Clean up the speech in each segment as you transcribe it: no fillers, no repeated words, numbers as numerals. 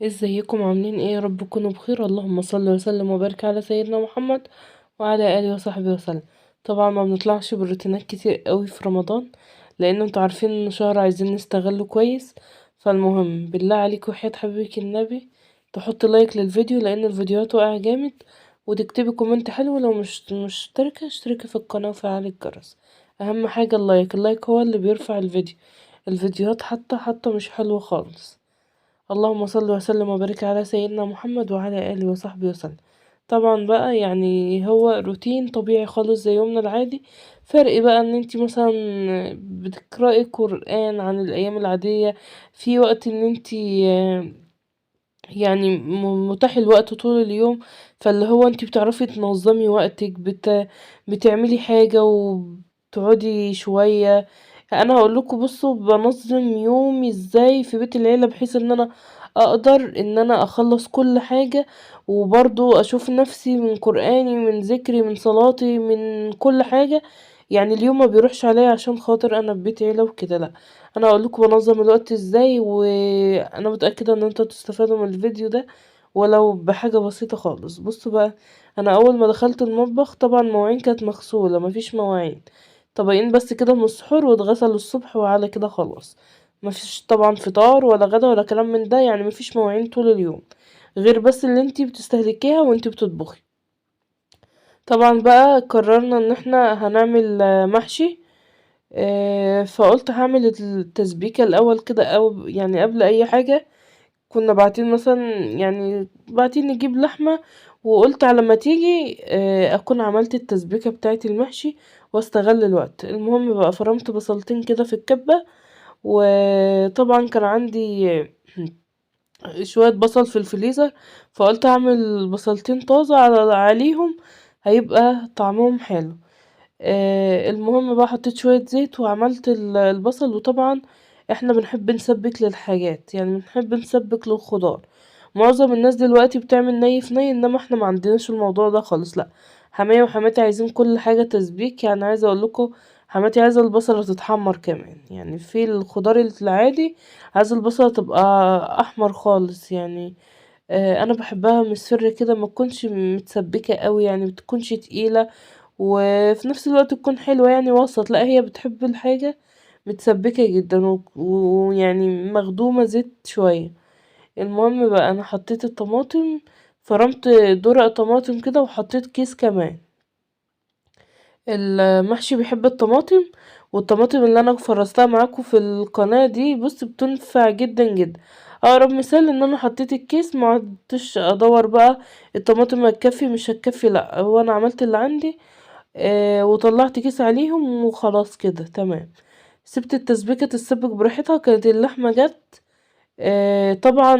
ازيكم عاملين ايه؟ يا رب تكونوا بخير. اللهم صل وسلم وبارك على سيدنا محمد وعلى اله وصحبه وسلم. طبعا ما بنطلعش بالروتينات كتير قوي في رمضان، لان انتوا عارفين ان شهر عايزين نستغله كويس. فالمهم بالله عليك وحياة حبيبك النبي تحط لايك للفيديو، لان الفيديوهات واقعة جامد، وتكتبي كومنت حلو. لو مش مشتركة اشتركي في القناة وفعلي الجرس. اهم حاجة اللايك هو اللي بيرفع الفيديو. الفيديوهات حتى مش حلوة خالص. اللهم صل وسلم وبارك على سيدنا محمد وعلى آله وصحبه وسلم. طبعا بقى يعني هو روتين طبيعي خالص زي يومنا العادي. فرق بقى ان انتي مثلا بتقرأي قرآن عن الأيام العادية، في وقت ان انتي يعني متاح الوقت طول اليوم. فاللي هو انتي بتعرفي تنظمي وقتك، بتعملي حاجة وتقعدي شوية. انا هقول لكم بصوا بنظم يومي ازاي في بيت العيلة، بحيث ان انا اقدر ان انا اخلص كل حاجة، وبرضو اشوف نفسي من قرآني، من ذكري، من صلاتي، من كل حاجة. يعني اليوم ما بيروحش عليا عشان خاطر انا في بيت عيلة وكده، لا. انا اقول لكم بنظم الوقت ازاي، وانا متأكدة ان انتوا تستفادوا من الفيديو ده ولو بحاجة بسيطة خالص. بصوا بقى، انا اول ما دخلت المطبخ طبعا مواعين كانت مغسولة، مفيش مواعين. طبقين بس كده من السحور واتغسلوا الصبح وعلى كده خلاص. مفيش طبعا فطار ولا غدا ولا كلام من ده، يعني مفيش مواعين طول اليوم غير بس اللي انتي بتستهلكيها وانتي بتطبخي. طبعا بقى قررنا ان احنا هنعمل محشي. فقلت هعمل التسبيكة الأول كده، أو يعني قبل أي حاجة كنا باعتين مثلا، يعني باعتين نجيب لحمة. وقلت على ما تيجي أكون عملت التسبيكة بتاعة المحشي واستغل الوقت. المهم بقى فرمت بصلتين كده في الكبة، وطبعا كان عندي شوية بصل في الفريزر، فقلت أعمل بصلتين طازة عليهم، هيبقى طعمهم حلو. المهم بقى حطيت شوية زيت وعملت البصل. وطبعا احنا بنحب نسبك للحاجات، يعني بنحب نسبك للخضار. معظم الناس دلوقتي بتعمل ني في ني، انما احنا ما عندناش الموضوع ده خالص، لا. حماية وحماتي عايزين كل حاجة تسبيك. يعني عايزة اقول لكم، حماتي عايزة البصلة تتحمر كمان، يعني في الخضار العادي عايزة البصلة تبقى احمر خالص يعني. انا بحبها مصفرة كده، ما تكونش متسبكة قوي، يعني ما تكونش تقيلة وفي نفس الوقت تكون حلوة، يعني وسط. لا، هي بتحب الحاجة متسبكة جدا ويعني مخدومة زيت شوية. المهم بقى انا حطيت الطماطم، فرمت درق طماطم كده وحطيت كيس كمان. المحشي بيحب الطماطم، والطماطم اللي انا فرستها معاكم في القناة دي بص بتنفع جدا جدا. اقرب مثال ان انا حطيت الكيس، ما عدتش ادور بقى الطماطم هتكفي مش هتكفي، لا، هو انا عملت اللي عندي. وطلعت كيس عليهم وخلاص كده تمام. سبت التسبيكة تتسبك براحتها. كانت اللحمة جت. طبعا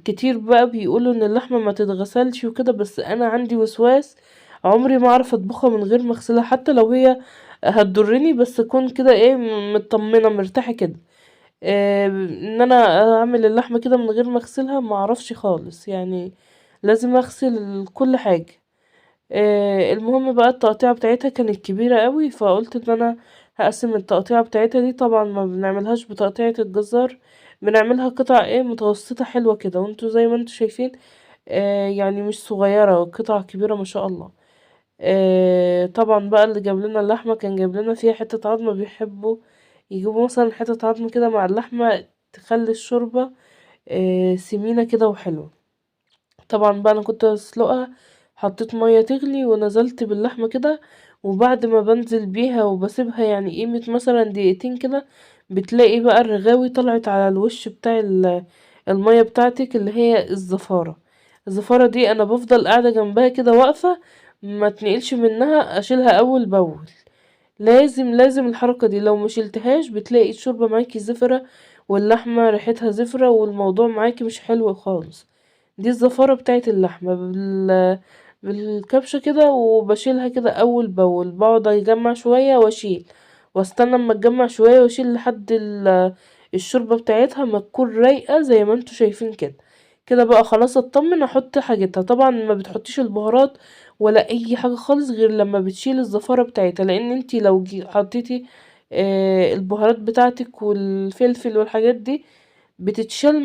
كتير بقى بيقولوا ان اللحمة ما تتغسلش وكده، بس انا عندي وسواس، عمري ما اعرف اطبخها من غير ما اغسلها، حتى لو هي هتضرني، بس اكون كده ايه مطمنة مرتاحة كده. ان انا اعمل اللحمة كده من غير ما اغسلها ما اعرفش خالص يعني، لازم اغسل كل حاجة. المهم بقى التقطيعة بتاعتها كانت كبيرة قوي، فقلت ان انا هقسم التقطيعة بتاعتها دي. طبعا ما بنعملهاش بتقطيعة الجزار، بنعملها قطع ايه متوسطة حلوة كده، وانتوا زي ما انتوا شايفين يعني مش صغيرة، قطع كبيرة ما شاء الله. طبعا بقى اللي جاب لنا اللحمة كان جاب لنا فيها حتة عظمة، بيحبوا يجيبوا مثلا حتة عظمة كده مع اللحمة تخلي الشوربة سمينة كده وحلوة. طبعا بقى انا كنت بسلقها، حطيت مية تغلي ونزلت باللحمة كده، وبعد ما بنزل بيها وبسيبها يعني قيمة مثلا دقيقتين كده، بتلاقي بقى الرغاوي طلعت على الوش بتاع المية بتاعتك اللي هي الزفارة. الزفارة دي انا بفضل قاعدة جنبها كده واقفة، ما تنقلش منها، اشيلها اول باول. لازم الحركة دي، لو مشيلتهاش بتلاقي الشوربة معاكي زفرة، واللحمة ريحتها زفرة، والموضوع معاكي مش حلو خالص. دي الزفارة بتاعت اللحمة بالكبشة كده، وبشيلها كده اول باول، بقعد اجمع شوية واشيل، واستنى اما اتجمع شوية واشيل لحد الشوربة بتاعتها ما تكون رايقة زي ما انتوا شايفين كده. كده بقى خلاص اطمن احط حاجتها. طبعا ما بتحطيش البهارات ولا اي حاجة خالص غير لما بتشيل الزفارة بتاعتها، لان انتي لو حطيتي البهارات بتاعتك والفلفل والحاجات دي بتتشال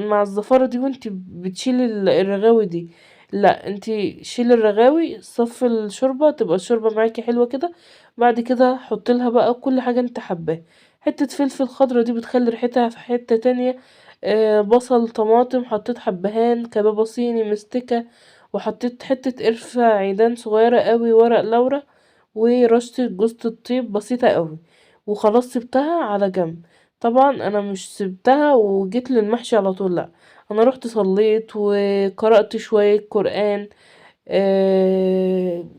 مع الزفارة دي، وانتي بتشيلي الرغاوي دي. لا، انتي شيلي الرغاوي، صفي الشوربة، تبقى الشوربة معاكي حلوة كده. بعد كده حطيلها بقى كل حاجة انت حباها. حتة فلفل خضرا دي بتخلي ريحتها في حتة تانية. بصل، طماطم، حطيت حبهان، كبابة صيني مستكة، وحطيت حتة قرفة عيدان صغيرة قوي، ورق لورا، ورشة جوزة الطيب بسيطة قوي. وخلاص سبتها على جنب. طبعا انا مش سبتها وجيت للمحشي على طول، لا، انا رحت صليت وقرأت شوية قرآن.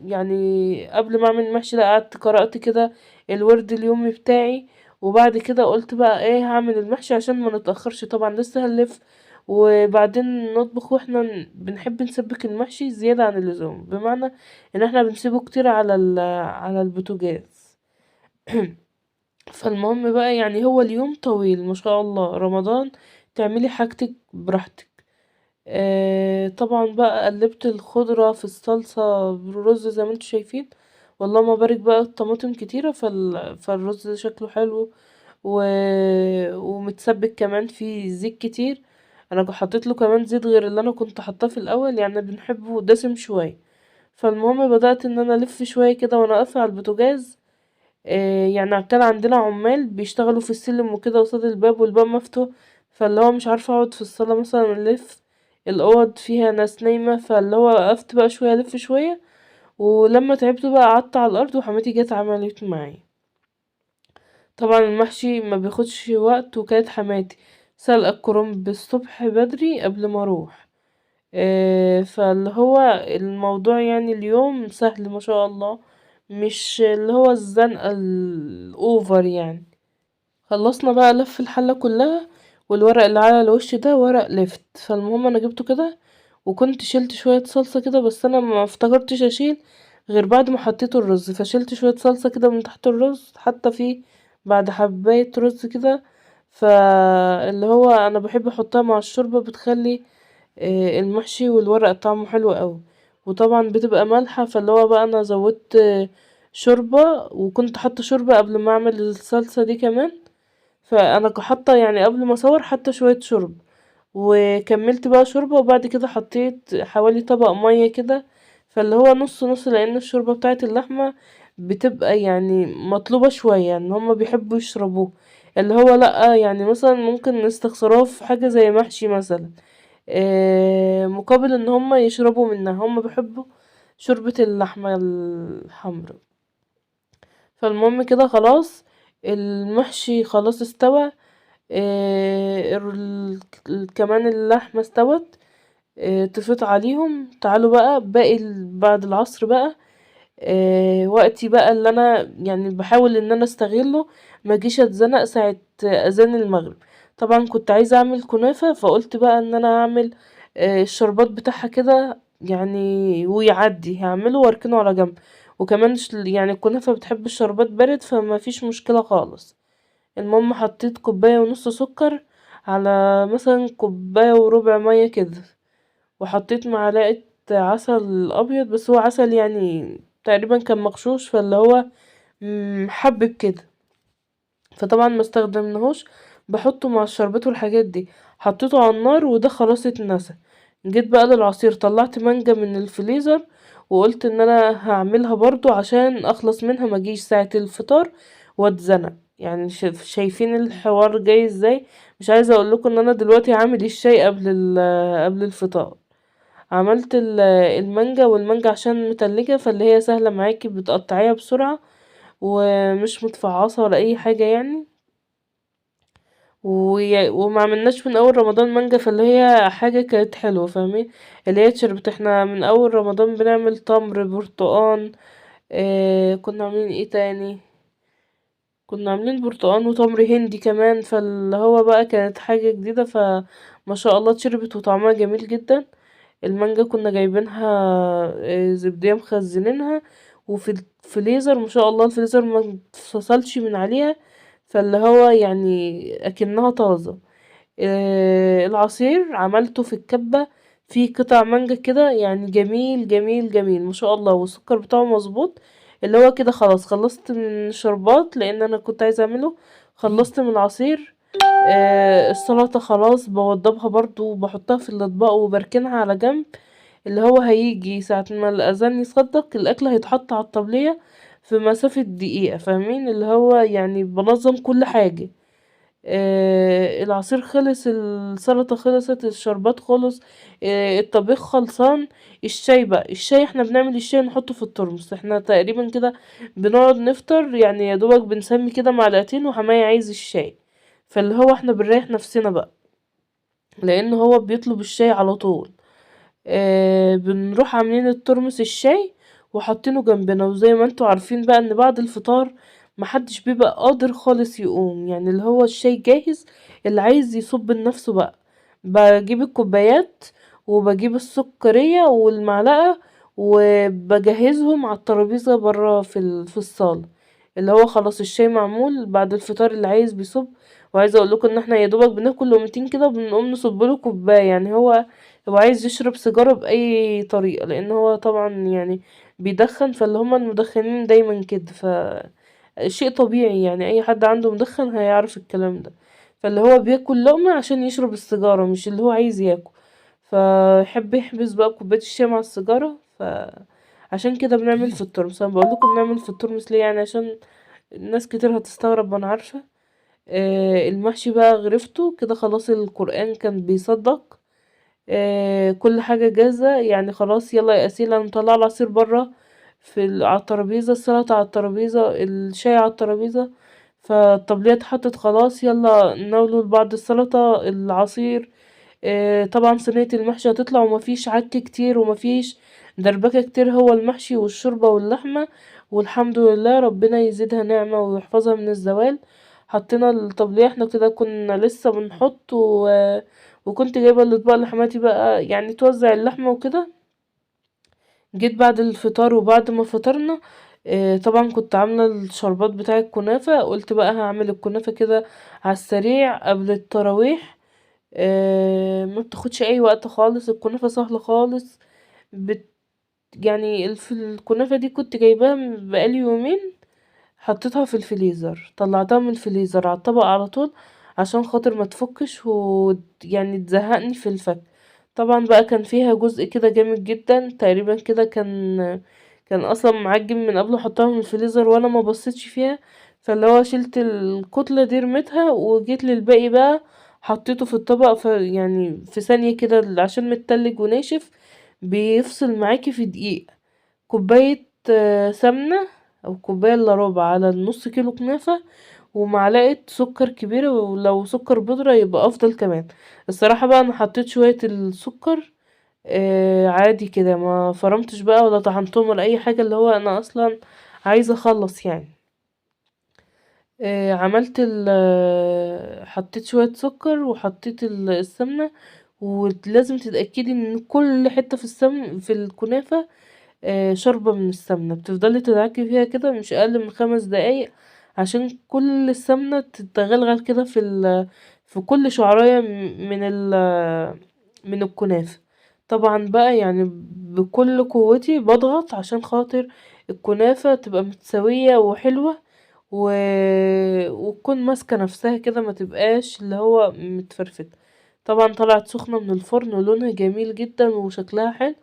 يعني قبل ما اعمل المحشي ده قعدت قرأت كده الورد اليومي بتاعي. وبعد كده قلت بقى ايه، هعمل المحشي عشان ما نتأخرش، طبعا لسه هنلف وبعدين نطبخ. واحنا بنحب نسبك المحشي زيادة عن اللزوم، بمعنى ان احنا بنسيبه كتير على البوتاجاز. فالمهم بقى، يعني هو اليوم طويل ما شاء الله، رمضان تعملي حاجتك براحتك. طبعا بقى قلبت الخضرة في الصلصة بالرز زي ما انتوا شايفين. والله ما بارك بقى، الطماطم كتيرة فالرز شكله حلو. و... ومتسبك كمان في زيت كتير. انا حطيت له كمان زيت غير اللي انا كنت حاطاه في الاول، يعني بنحبه دسم شوية. فالمهم بدأت ان انا الف شوية كده وانا واقفة على البوتاجاز. يعني كان عندنا عمال بيشتغلوا في السلم وكده قصاد الباب، والباب مفتوح. فاللي هو مش عارفة اقعد في الصالة مثلا الف، الاوض فيها ناس نايمة، فاللي هو وقفت بقى شوية الف شوية. ولما تعبت بقى قعدت على الارض، وحماتي جت عملت معايا. طبعا المحشي ما بياخدش وقت، وكانت حماتي سلقة الكرنب الصبح بدري قبل ما اروح. فاللي هو الموضوع يعني اليوم سهل ما شاء الله، مش اللي هو الزنقة الأوفر يعني. خلصنا بقى لف الحلة كلها، والورق اللي على الوش ده ورق لفت. فالمهم انا جبته كده، وكنت شلت شوية صلصة كده، بس انا ما افتكرتش اشيل غير بعد ما حطيته الرز. فشلت شوية صلصة كده من تحت الرز، حتى فيه بعد حباية رز كده. فاللي هو انا بحب احطها مع الشوربة، بتخلي المحشي والورق طعمه حلو قوي. وطبعا بتبقى مالحة، فاللي هو بقى انا زودت شوربة، وكنت حاطة شوربة قبل ما اعمل الصلصة دي كمان. فانا حاطه يعني قبل ما اصور حتى شويه شرب، وكملت بقى شوربه، وبعد كده حطيت حوالي طبق ميه كده. فاللي هو نص نص، لان الشوربه بتاعه اللحمه بتبقى يعني مطلوبه شويه، ان هما بيحبوا يشربوه. اللي هو لا، يعني مثلا ممكن نستخسروه في حاجه زي محشي مثلا، مقابل ان هما يشربوا منها، هما بيحبوا شوربه اللحمه الحمراء. فالمهم كده خلاص، المحشي خلاص استوى. كمان اللحمة استوت. طفيت عليهم. تعالوا بقى باقي بعد العصر بقى. وقتي بقى اللي انا يعني بحاول ان انا استغله، ما جيش اتزنق ساعة اذان المغرب. طبعا كنت عايزة اعمل كنافة، فقلت بقى ان انا اعمل الشربات بتاعها كده يعني، ويعدي هعمله واركنه على جنب. وكمان يعني الكنافة بتحب الشربات بارد، فما فيش مشكلة خالص. المهم حطيت كوباية ونص سكر على مثلا كوباية وربع مية كده، وحطيت معلقة عسل ابيض، بس هو عسل يعني تقريبا كان مغشوش، فاللي هو محبب كده. فطبعا ما استخدمناهوش، بحطه مع الشربات والحاجات دي. حطيته على النار وده خلاص اتنسى. جيت بقى للعصير، طلعت مانجا من الفريزر، وقلت ان انا هعملها برضو عشان اخلص منها، ما اجيش ساعة الفطار واتزنق. يعني شايفين الحوار جاي ازاي. مش عايزه اقول لكم ان انا دلوقتي عامل الشاي قبل الفطار. عملت المانجا، والمانجا عشان متلجة فاللي هي سهلة معاكي، بتقطعيها بسرعة ومش متفعصة ولا اي حاجة يعني. وما عملناش من اول رمضان مانجا، فاللي هي حاجة كانت حلوة، فاهمين. اللي هي شربت، احنا من اول رمضان بنعمل تمر برتقان. كنا عاملين ايه تاني؟ كنا عاملين برتقان وتمر هندي كمان. فاللي هو بقى كانت حاجة جديدة، فما شاء الله اتشربت وطعمها جميل جدا. المانجا كنا جايبينها زبدية مخزنينها، وفي الفريزر ما شاء الله الفريزر ما اتفصلش من عليها، فاللي هو يعني اكنها طازة. العصير عملته في الكبة، في قطع مانجا كده يعني جميل جميل جميل ما شاء الله، والسكر بتاعه مظبوط. اللي هو كده خلاص خلصت من الشربات، لان انا كنت عايزة اعمله. خلصت من العصير. السلطة خلاص بوضبها برضو وبحطها في الاطباق وبركنها على جنب، اللي هو هيجي ساعة ما الأذان يصدق الأكل هيتحط على الطبلية في مسافة دقيقة، فاهمين؟ اللي هو يعني بنظم كل حاجة. العصير خلص، السلطة خلصت، الشربات خلص، الطبيخ خلصان. الشاي بقى، الشاي احنا بنعمل الشاي نحطه في الترمس، احنا تقريبا كده بنقعد نفطر يعني يا دوبك بنسمي كده معلقتين وحماية عايز الشاي، فاللي هو احنا بنريح نفسنا بقى لان هو بيطلب الشاي على طول. بنروح عاملين الترمس الشاي وحاطينه جنبنا، وزي ما انتوا عارفين بقى ان بعد الفطار محدش بيبقى قادر خالص يقوم، يعني اللي هو الشاي جاهز، اللي عايز يصب لنفسه بقى. بجيب الكوبايات وبجيب السكرية والمعلقة وبجهزهم على الترابيزة برا في الصالة، اللي هو خلاص الشاي معمول بعد الفطار اللي عايز بيصب. وعايزة اقول لكم ان احنا يا دوبك بناكل لقمتين كده وبنقوم نصب له كوباية، يعني هو عايز يشرب سيجارة بأي طريقة، لأن هو طبعا يعني بيدخن، فاللي هما المدخنين دايما كده، شيء طبيعي يعني أي حد عنده مدخن هيعرف الكلام ده. فاللي هو بياكل لقمة عشان يشرب السيجارة، مش اللي هو عايز ياكل، فيحب يحبس بقى كوباية الشاي مع السيجارة. عشان كده بنعمل في الترمس. انا بقول لكم بنعمل في الترمس ليه، يعني عشان ناس كتير هتستغرب وانا عارفة. المحشي بقى غرفته كده خلاص، القرآن كان بيصدق، كل حاجة جاهزة يعني خلاص. يلا يا أسيل أنا مطلعة العصير برا على الترابيزة، السلطة على الترابيزة، الشاي على الترابيزة، فالطبلية اتحطت خلاص، يلا ناولوا لبعض السلطة العصير. طبعا صينية المحشي هتطلع ومفيش عك كتير ومفيش دربكة كتير، هو المحشي والشوربة واللحمة، والحمد لله ربنا يزيدها نعمة ويحفظها من الزوال. حطينا الطبلية، احنا كده كنا لسه بنحط وكنت جايبة الاطباق لحماتي بقى يعني توزع اللحمة وكده. جيت بعد الفطار وبعد ما فطرنا، طبعا كنت عاملة الشربات بتاع الكنافة، قلت بقى هعمل الكنافة كده على السريع قبل التراويح. ما بتاخدش اي وقت خالص، الكنافة سهلة خالص. بت يعني الكنافة دي كنت جايباها بقالي يومين، حطيتها في الفريزر، طلعتها من الفريزر على الطبق على طول عشان خاطر ما تفكش يعني تزهقني في الفك. طبعا بقى كان فيها جزء كده جامد جدا تقريبا كده، كان اصلا معجن من قبل احطها من الفريزر وانا ما بصيتش فيها، فاللي هو شلت الكتلة دي رميتها وجيت للباقي بقى حطيته في الطبق، يعني في ثانية كده عشان متلج وناشف بيفصل معاكي في دقيقة. كوباية سمنة او كوباية الا ربع على النص كيلو كنافة، ومعلقة سكر كبيرة، ولو سكر بودرة يبقى افضل كمان. الصراحة بقى انا حطيت شوية السكر عادي كده، ما فرمتش بقى ولا طحنتهم ولا اي حاجة، اللي هو انا اصلا عايزة اخلص يعني. عملت حطيت شوية سكر وحطيت السمنة، ولازم تتأكدي ان كل حتة في في الكنافة شوربة من السمنة، بتفضلي تدعكي فيها كده مش اقل من 5 دقايق عشان كل السمنة تتغلغل كده في كل شعراية من الكنافة. طبعا بقى يعني بكل قوتي بضغط عشان خاطر الكنافة تبقى متسوية وحلوة و... وتكون ماسكة نفسها كده، ما تبقاش اللي هو متفرفت. طبعا طلعت سخنة من الفرن ولونها جميل جدا وشكلها حلو.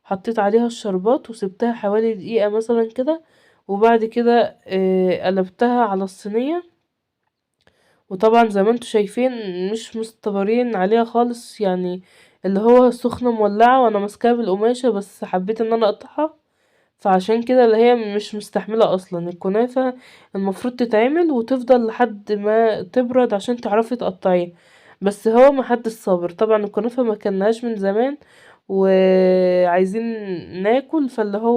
حطيت عليها الشربات وسبتها حوالي دقيقة مثلا كده، وبعد كده قلبتها على الصينية. وطبعا زي ما انتوا شايفين مش مستبرين عليها خالص، يعني اللي هو سخنة مولعة وانا ماسكاها بالقماشة، بس حبيت ان انا اقطعها، فعشان كده اللي هي مش مستحملة اصلا. الكنافة المفروض تتعمل وتفضل لحد ما تبرد عشان تعرفي تقطعيها، بس هو محدش صابر. طبعا الكنافة ما كلناهاش من زمان وعايزين ناكل، فاللي هو